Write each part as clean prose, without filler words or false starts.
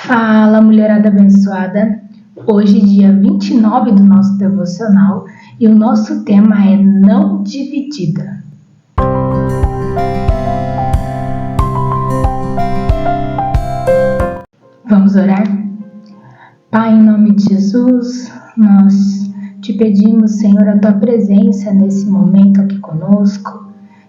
Fala, mulherada abençoada! Hoje, dia 29 do nosso devocional, e o nosso tema é Não Dividida. Vamos orar? Pai, em nome de Jesus, nós te pedimos, Senhor, a tua presença nesse momento aqui conosco,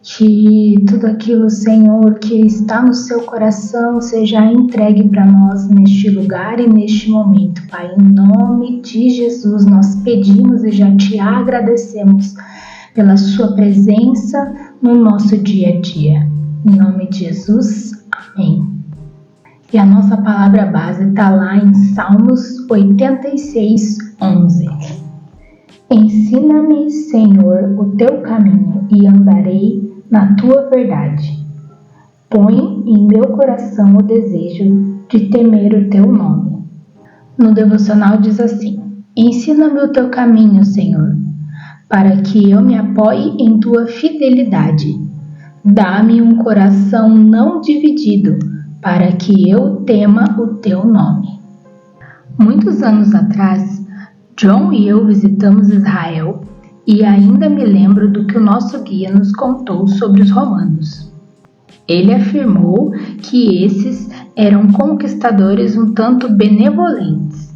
que tudo aquilo, Senhor, que está no seu coração seja entregue para nós neste lugar e neste momento, Pai. Em nome de Jesus, nós pedimos e já te agradecemos pela sua presença no nosso dia a dia. Em nome de Jesus, amém. E a nossa palavra base está lá em Salmos 86:11. Ensina-me, Senhor, o teu caminho e andarei na tua verdade. Põe em meu coração o desejo de temer o teu nome. No devocional diz assim: ensina-me o teu caminho, Senhor, para que eu me apoie em tua fidelidade. Dá-me um coração não dividido, para que eu tema o teu nome. Muitos anos atrás, John e eu visitamos Israel e ainda me lembro do que o nosso guia nos contou sobre os romanos. Ele afirmou que esses eram conquistadores um tanto benevolentes,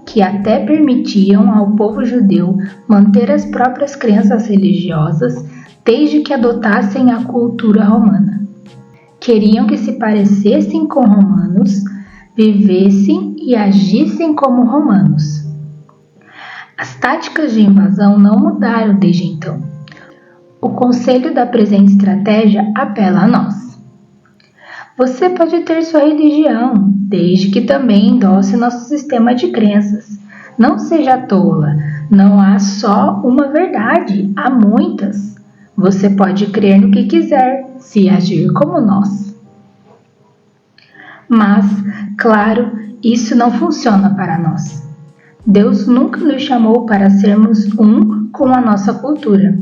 que até permitiam ao povo judeu manter as próprias crenças religiosas desde que adotassem a cultura romana. Queriam que se parecessem com romanos, vivessem e agissem como romanos. As táticas de invasão não mudaram desde então. O conselho da presente estratégia apela a nós. Você pode ter sua religião, desde que também endosse nosso sistema de crenças. Não seja tola, não há só uma verdade, há muitas. Você pode crer no que quiser, se agir como nós. Mas, claro, isso não funciona para nós. Deus nunca nos chamou para sermos um com a nossa cultura.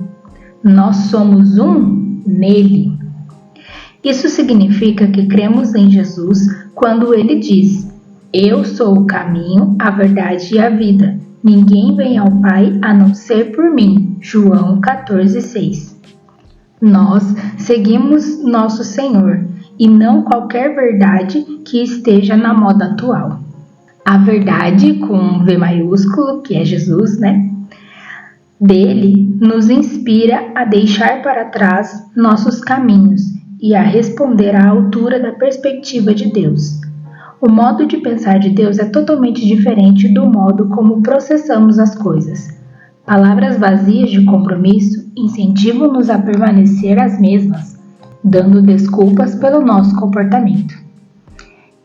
Nós somos um nele. Isso significa que cremos em Jesus quando ele diz: eu sou o caminho, a verdade e a vida. Ninguém vem ao Pai a não ser por mim. João 14:6. Nós seguimos nosso Senhor e não qualquer verdade que esteja na moda atual. A verdade, com V maiúsculo, que é Jesus, dele nos inspira a deixar para trás nossos caminhos e a responder à altura da perspectiva de Deus. O modo de pensar de Deus é totalmente diferente do modo como processamos as coisas. Palavras vazias de compromisso incentivam-nos a permanecer as mesmas, dando desculpas pelo nosso comportamento.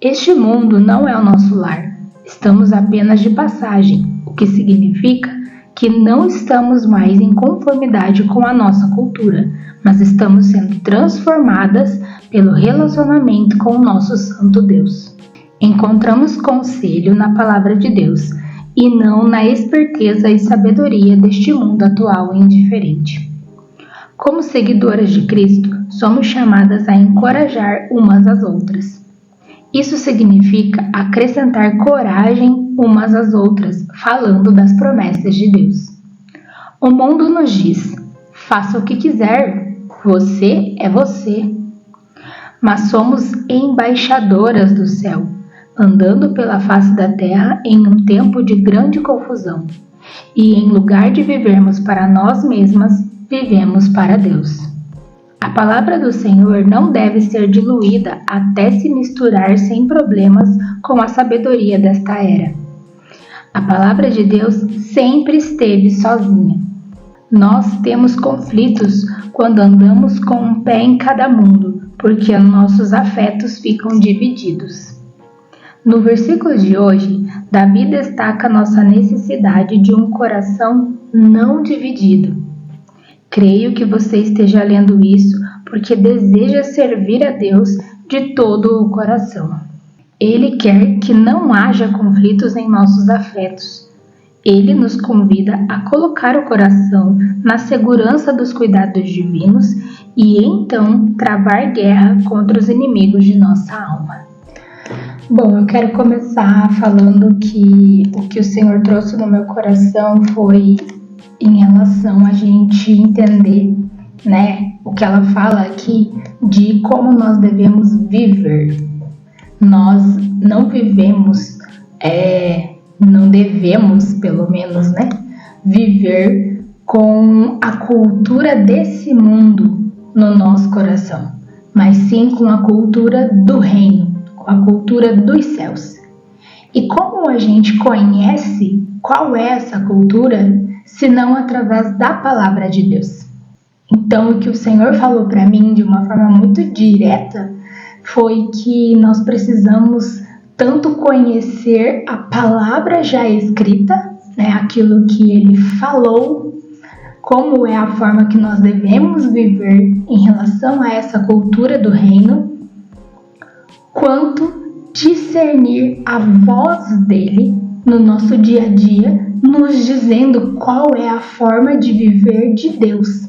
Este mundo não é o nosso lar. Estamos apenas de passagem, o que significa que não estamos mais em conformidade com a nossa cultura, mas estamos sendo transformadas pelo relacionamento com o nosso Santo Deus. Encontramos conselho na Palavra de Deus e não na esperteza e sabedoria deste mundo atual e indiferente. Como seguidoras de Cristo, somos chamadas a encorajar umas às outras. Isso significa acrescentar coragem umas às outras, falando das promessas de Deus. O mundo nos diz: faça o que quiser, você é você. Mas somos embaixadoras do céu, andando pela face da terra em um tempo de grande confusão. E em lugar de vivermos para nós mesmas, vivemos para Deus. A palavra do Senhor não deve ser diluída até se misturar sem problemas com a sabedoria desta era. A palavra de Deus sempre esteve sozinha. Nós temos conflitos quando andamos com um pé em cada mundo, porque nossos afetos ficam divididos. No versículo de hoje, Davi destaca nossa necessidade de um coração não dividido. Creio que você esteja lendo isso porque deseja servir a Deus de todo o coração. Ele quer que não haja conflitos em nossos afetos. Ele nos convida a colocar o coração na segurança dos cuidados divinos e então travar guerra contra os inimigos de nossa alma. Bom, eu quero começar falando que o que o Senhor trouxe no meu coração foi em relação a gente entender, né, o que ela fala aqui de como nós devemos viver. Nós não vivemos, não devemos, pelo menos, né, viver com a cultura desse mundo no nosso coração, mas sim com a cultura do reino, com a cultura dos céus. E como a gente conhece qual é essa cultura, se não através da palavra de Deus? Então, o que o Senhor falou para mim de uma forma muito direta foi que nós precisamos tanto conhecer a palavra já escrita, né, aquilo que ele falou, como é a forma que nós devemos viver em relação a essa cultura do reino, quanto discernir a voz dele no nosso dia a dia, nos dizendo qual é a forma de viver de Deus.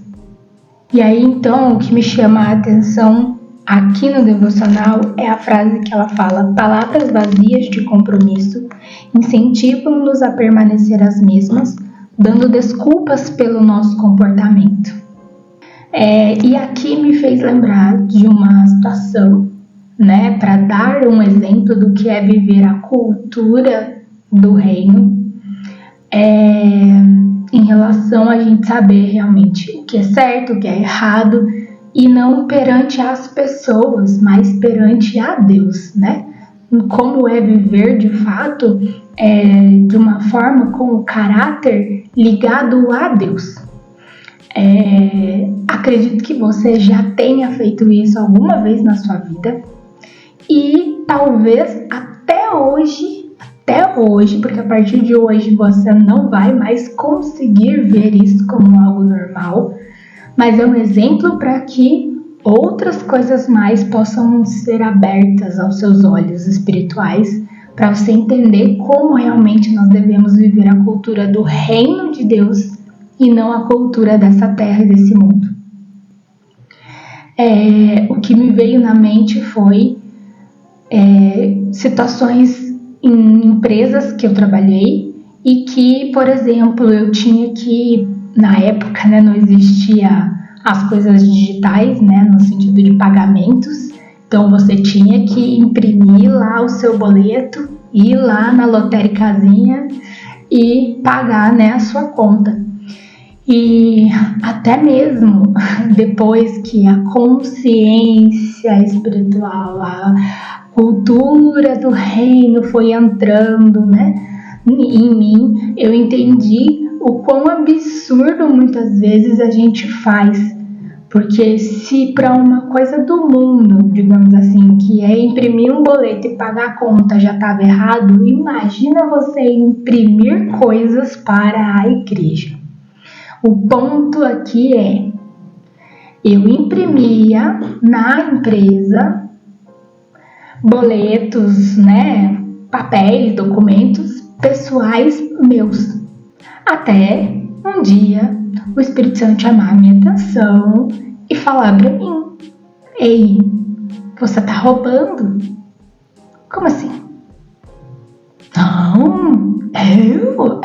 E aí, então, o que me chama a atenção aqui no devocional é a frase que ela fala: palavras vazias de compromisso incentivam-nos a permanecer as mesmas, dando desculpas pelo nosso comportamento. E aqui me fez lembrar de uma situação, né, para dar um exemplo do que é viver a cultura do reino, em relação a gente saber realmente o que é certo, o que é errado, e não perante as pessoas, mas perante a Deus, né? Como é viver de fato de uma forma com o caráter ligado a Deus. Acredito que você já tenha feito isso alguma vez na sua vida e talvez até hoje, porque a partir de hoje você não vai mais conseguir ver isso como algo normal, mas é um exemplo para que outras coisas mais possam ser abertas aos seus olhos espirituais, para você entender como realmente nós devemos viver a cultura do reino de Deus e não a cultura dessa terra e desse mundo. O que me veio na mente foi situações em empresas que eu trabalhei e que, por exemplo, eu tinha que, na época, né, não existia as coisas digitais, né, no sentido de pagamentos, então você tinha que imprimir lá o seu boleto, ir lá na lotéricazinha e pagar, né, a sua conta. E até mesmo depois que a consciência espiritual, a cultura do reino foi entrando, né, em mim, eu entendi o quão absurdo muitas vezes a gente faz. Porque se para uma coisa do mundo, digamos assim, que é imprimir um boleto e pagar a conta já estava errado, imagina você imprimir coisas para a igreja. O ponto aqui é, eu imprimia na empresa boletos, né, papéis, documentos pessoais meus. Até um dia o Espírito Santo chamar minha atenção e falar para mim: ei, você tá roubando? Como assim? Não, eu?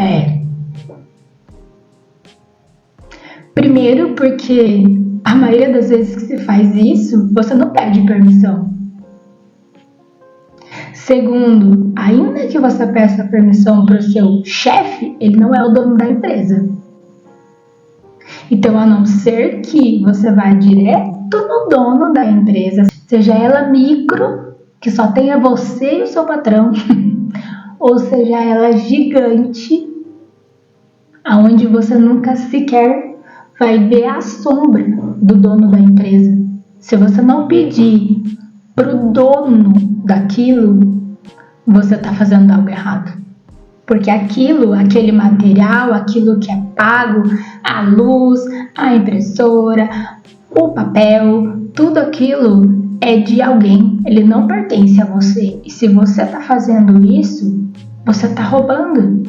Primeiro porque a maioria das vezes que se faz isso, você não pede permissão. Segundo, ainda que você peça permissão para o seu chefe, ele não é o dono da empresa. Então, a não ser que você vá direto no dono da empresa, seja ela micro, que só tenha você e o seu patrão, ou seja ela gigante, aonde você nunca sequer vai ver a sombra do dono da empresa. Se você não pedir pro dono daquilo, você está fazendo algo errado. Porque aquele material, aquilo que é pago, a luz, a impressora, o papel, tudo aquilo é de alguém, ele não pertence a você. E se você está fazendo isso, você está roubando.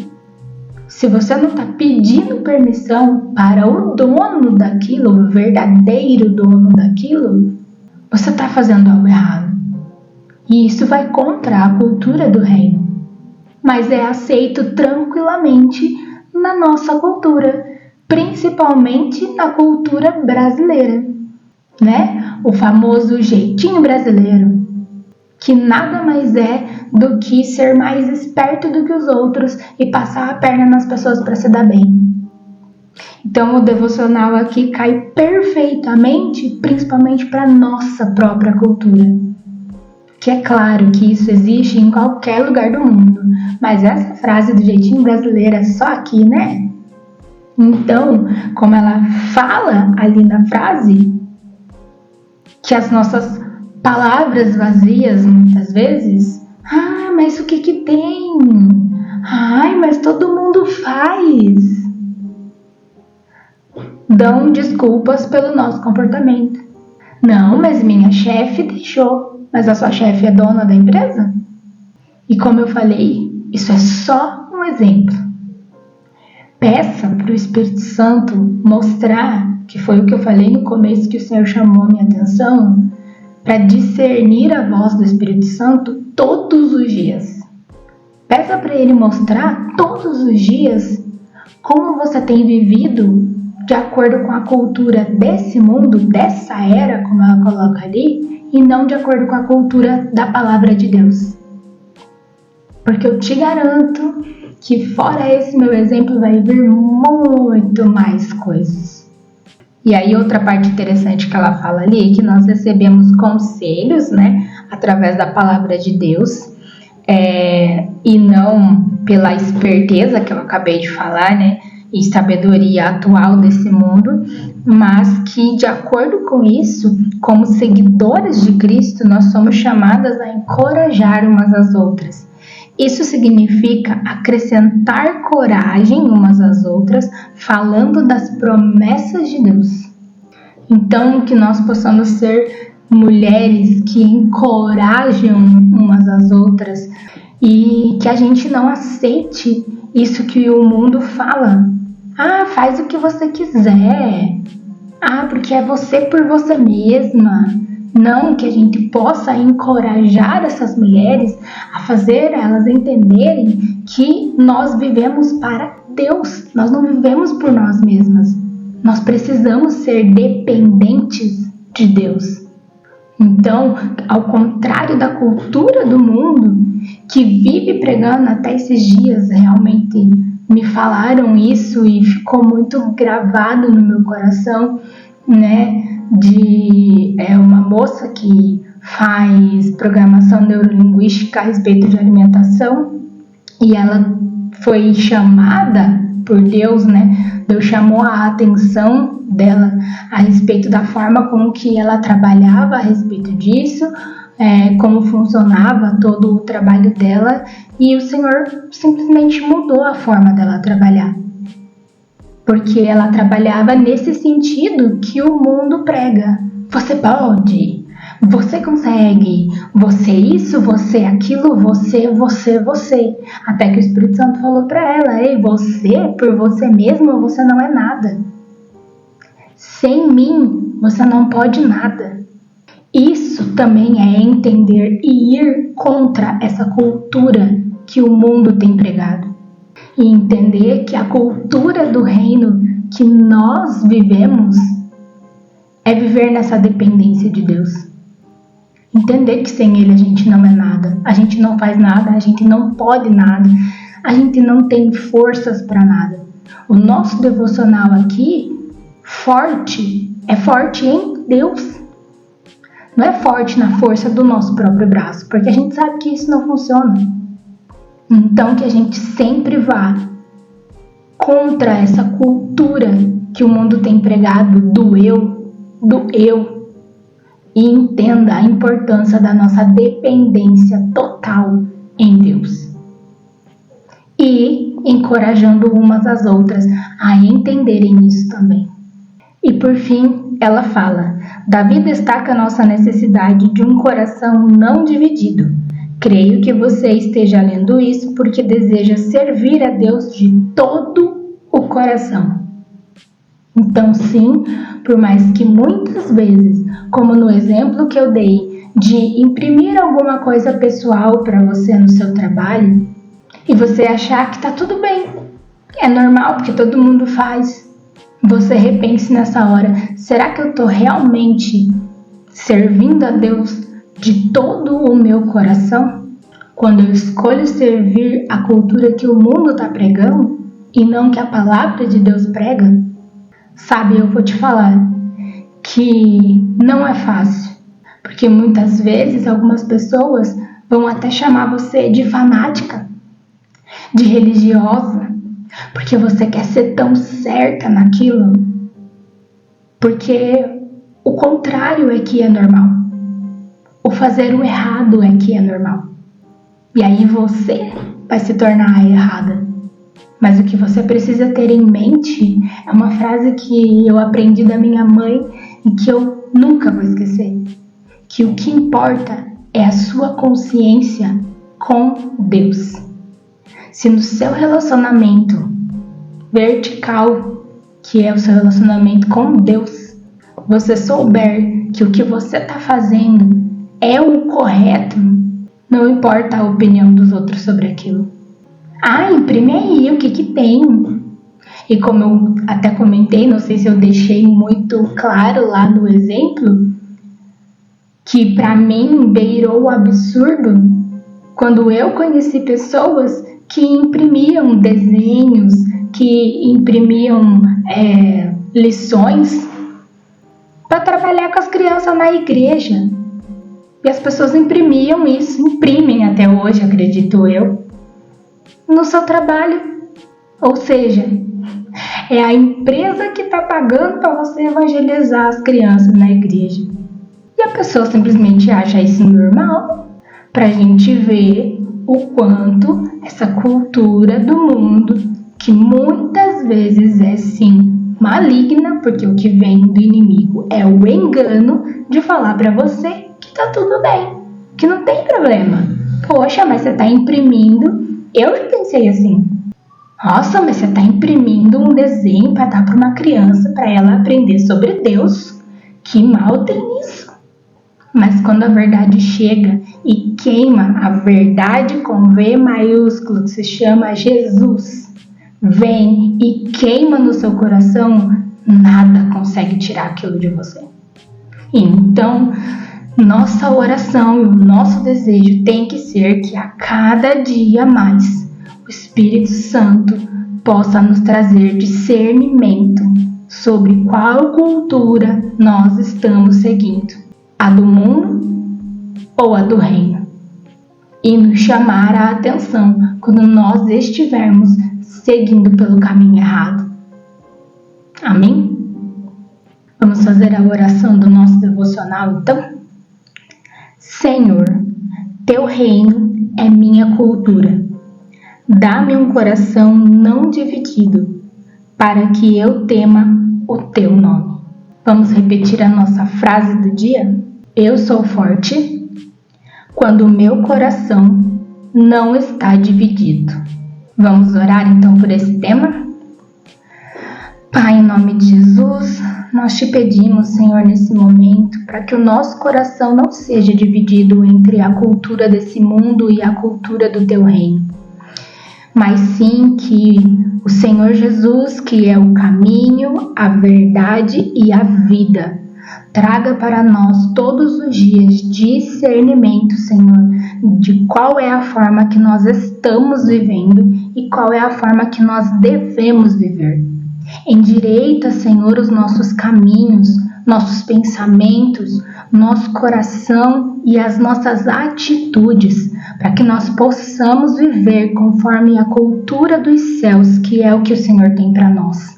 Se você não está pedindo permissão para o dono daquilo, o verdadeiro dono daquilo, você está fazendo algo errado. E isso vai contra a cultura do reino, mas é aceito tranquilamente na nossa cultura, principalmente na cultura brasileira, né? O famoso jeitinho brasileiro, que nada mais é do que ser mais esperto do que os outros e passar a perna nas pessoas para se dar bem. Então o devocional aqui cai perfeitamente, principalmente para nossa própria cultura. Que é claro que isso existe em qualquer lugar do mundo, mas essa frase do jeitinho brasileiro é só aqui, né? Então, como ela fala ali na frase, que as nossas palavras vazias, muitas vezes, mas o que tem? Mas todo mundo faz. Dão desculpas pelo nosso comportamento. Não, mas minha chefe deixou. Mas a sua chefe é dona da empresa? E como eu falei, isso é só um exemplo. Peça para o Espírito Santo mostrar, que foi o que eu falei no começo que o Senhor chamou a minha atenção, para discernir a voz do Espírito Santo todos os dias. Peça para Ele mostrar todos os dias como você tem vivido de acordo com a cultura desse mundo, dessa era, como ela coloca ali, e não de acordo com a cultura da palavra de Deus. Porque eu te garanto que fora esse meu exemplo vai vir muito mais coisas. E aí outra parte interessante que ela fala ali é que nós recebemos conselhos, né, através da palavra de Deus, e não pela esperteza que eu acabei de falar, né, e sabedoria atual desse mundo, mas que, de acordo com isso, como seguidoras de Cristo, nós somos chamadas a encorajar umas às outras. Isso significa acrescentar coragem umas às outras, falando das promessas de Deus. Então, que nós possamos ser mulheres que encorajam umas às outras e que a gente não aceite isso que o mundo fala. Faz o que você quiser. Porque é você por você mesma. Não, que a gente possa encorajar essas mulheres a fazer elas entenderem que nós vivemos para Deus. Nós não vivemos por nós mesmas. Nós precisamos ser dependentes de Deus. Então, ao contrário da cultura do mundo, que vive pregando, até esses dias realmente me falaram isso e ficou muito gravado no meu coração, né, de uma moça que faz programação neurolinguística a respeito de alimentação, e ela foi chamada por Deus, né? Deus chamou a atenção dela a respeito da forma como que ela trabalhava a respeito disso, como funcionava todo o trabalho dela, e o Senhor simplesmente mudou a forma dela trabalhar. Porque ela trabalhava nesse sentido que o mundo prega. Você pode, você consegue, você isso, você aquilo, você. Até que o Espírito Santo falou para ela: ei, você, por você mesmo, você não é nada. Sem mim, você não pode nada. Isso também é entender e ir contra essa cultura que o mundo tem pregado. E entender que a cultura do reino que nós vivemos é viver nessa dependência de Deus. Entender que sem Ele a gente não é nada, a gente não faz nada, a gente não pode nada, a gente não tem forças para nada. O nosso devocional aqui, é forte em Deus. Não é forte na força do nosso próprio braço, porque a gente sabe que isso não funciona. Então, que a gente sempre vá contra essa cultura que o mundo tem pregado do eu, e entenda a importância da nossa dependência total em Deus. E encorajando umas às outras a entenderem isso também. E por fim, ela fala: Davi destaca a nossa necessidade de um coração não dividido. Creio que você esteja lendo isso porque deseja servir a Deus de todo o coração. Então, sim, por mais que muitas vezes, como no exemplo que eu dei de imprimir alguma coisa pessoal para você no seu trabalho e você achar que tá tudo bem, é normal porque todo mundo faz. Você repense nessa hora, será que eu tô realmente servindo a Deus de todo o meu coração? Quando eu escolho servir a cultura que o mundo está pregando e não que a palavra de Deus prega, sabe, eu vou te falar que não é fácil, porque muitas vezes algumas pessoas vão até chamar você de fanática, de religiosa, porque você quer ser tão certa naquilo, porque o contrário é que é normal, o fazer o errado é que é normal. E aí você vai se tornar a errada. Mas o que você precisa ter em mente é uma frase que eu aprendi da minha mãe e que eu nunca vou esquecer. Que o que importa é a sua consciência com Deus. Se no seu relacionamento vertical, que é o seu relacionamento com Deus, você souber que o que você está fazendo é o correto, não importa a opinião dos outros sobre aquilo. Imprime aí, o que tem? E como eu até comentei, não sei se eu deixei muito claro lá no exemplo, que para mim beirou o absurdo quando eu conheci pessoas que imprimiam desenhos, que imprimiam lições para trabalhar com as crianças na igreja. E as pessoas imprimiam isso, imprimem até hoje, acredito eu, no seu trabalho. Ou seja, é a empresa que está pagando para você evangelizar as crianças na igreja. E a pessoa simplesmente acha isso normal, para a gente ver o quanto essa cultura do mundo, que muitas vezes é sim maligna, porque o que vem do inimigo é o engano de falar para você que tá tudo bem, que não tem problema. Poxa, mas você tá imprimindo. Eu pensei assim, nossa, mas você tá imprimindo um desenho para dar para uma criança, para ela aprender sobre Deus. Que mal tem nisso? Mas quando a verdade chega e queima, a verdade com V maiúsculo, que se chama Jesus, vem e queima no seu coração, nada consegue tirar aquilo de você. Então, nossa oração e o nosso desejo tem que ser que a cada dia mais o Espírito Santo possa nos trazer discernimento sobre qual cultura nós estamos seguindo, a do mundo ou a do reino, e nos chamar a atenção quando nós estivermos seguindo pelo caminho errado. Amém? Vamos fazer a oração do nosso devocional então? Senhor, teu reino é minha cultura. Dá-me um coração não dividido, para que eu tema o teu nome. Vamos repetir a nossa frase do dia? Eu sou forte quando o meu coração não está dividido. Vamos orar então por esse tema? Pai, em nome de Jesus, nós te pedimos, Senhor, nesse momento, para que o nosso coração não seja dividido entre a cultura desse mundo e a cultura do teu reino, mas sim que o Senhor Jesus, que é o caminho, a verdade e a vida, traga para nós todos os dias discernimento, Senhor, de qual é a forma que nós estamos vivendo e qual é a forma que nós devemos viver. Endireita, Senhor, os nossos caminhos, nossos pensamentos, nosso coração e as nossas atitudes, para que nós possamos viver conforme a cultura dos céus, que é o que o Senhor tem para nós.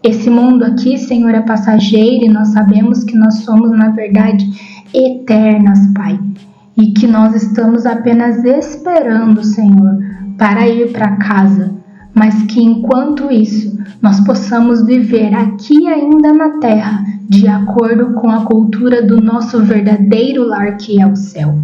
Esse mundo aqui, Senhor, é passageiro e nós sabemos que nós somos, na verdade, eternas, Pai, e que nós estamos apenas esperando, Senhor, para ir para casa, mas que enquanto isso nós possamos viver aqui ainda na terra de acordo com a cultura do nosso verdadeiro lar, que é o céu.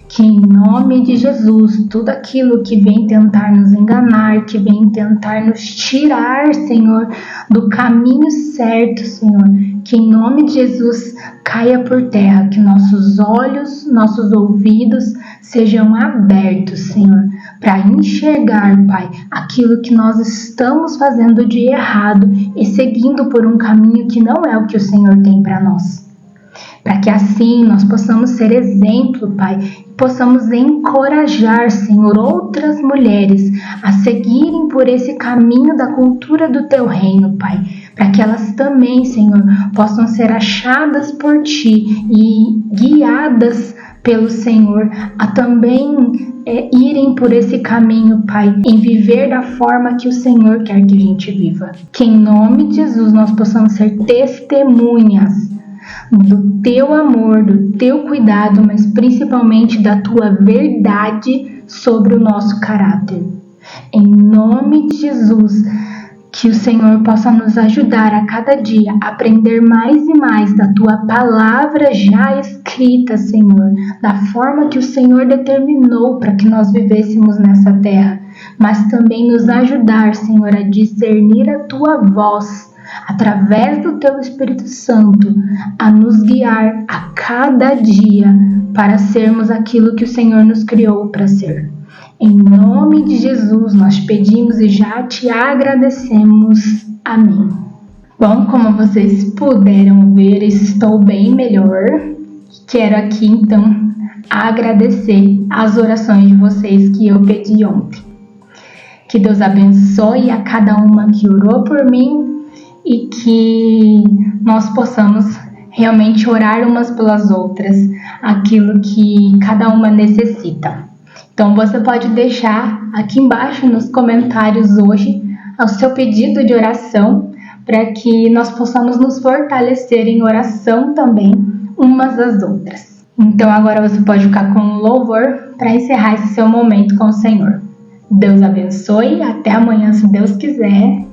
Que em nome de Jesus, tudo aquilo que vem tentar nos enganar, que vem tentar nos tirar, Senhor, do caminho certo, Senhor, que em nome de Jesus caia por terra, que nossos olhos, nossos ouvidos sejam abertos, Senhor, para enxergar, Pai, aquilo que nós estamos fazendo de errado e seguindo por um caminho que não é o que o Senhor tem para nós. Para que assim nós possamos ser exemplo, Pai, e possamos encorajar, Senhor, outras mulheres a seguirem por esse caminho da cultura do Teu reino, Pai, para que elas também, Senhor, possam ser achadas por Ti e guiadas pelo Senhor a também irem por esse caminho, Pai, em viver da forma que o Senhor quer que a gente viva. Que em nome de Jesus nós possamos ser testemunhas do Teu amor, do Teu cuidado, mas principalmente da Tua verdade sobre o nosso caráter. Em nome de Jesus, que o Senhor possa nos ajudar a cada dia a aprender mais e mais da Tua palavra já escrita, Senhor, da forma que o Senhor determinou para que nós vivêssemos nessa terra, mas também nos ajudar, Senhor, a discernir a Tua voz, através do Teu Espírito Santo, a nos guiar a cada dia para sermos aquilo que o Senhor nos criou para ser. Em nome de Jesus nós pedimos e já Te agradecemos. Amém. Bom, como vocês puderam ver, estou bem melhor. Quero aqui então agradecer as orações de vocês que eu pedi ontem. Que Deus abençoe a cada uma que orou por mim e que nós possamos realmente orar umas pelas outras, aquilo que cada uma necessita. Então você pode deixar aqui embaixo nos comentários hoje o seu pedido de oração, para que nós possamos nos fortalecer em oração também umas às outras. Então agora você pode ficar com um louvor para encerrar esse seu momento com o Senhor. Deus abençoe, até amanhã se Deus quiser.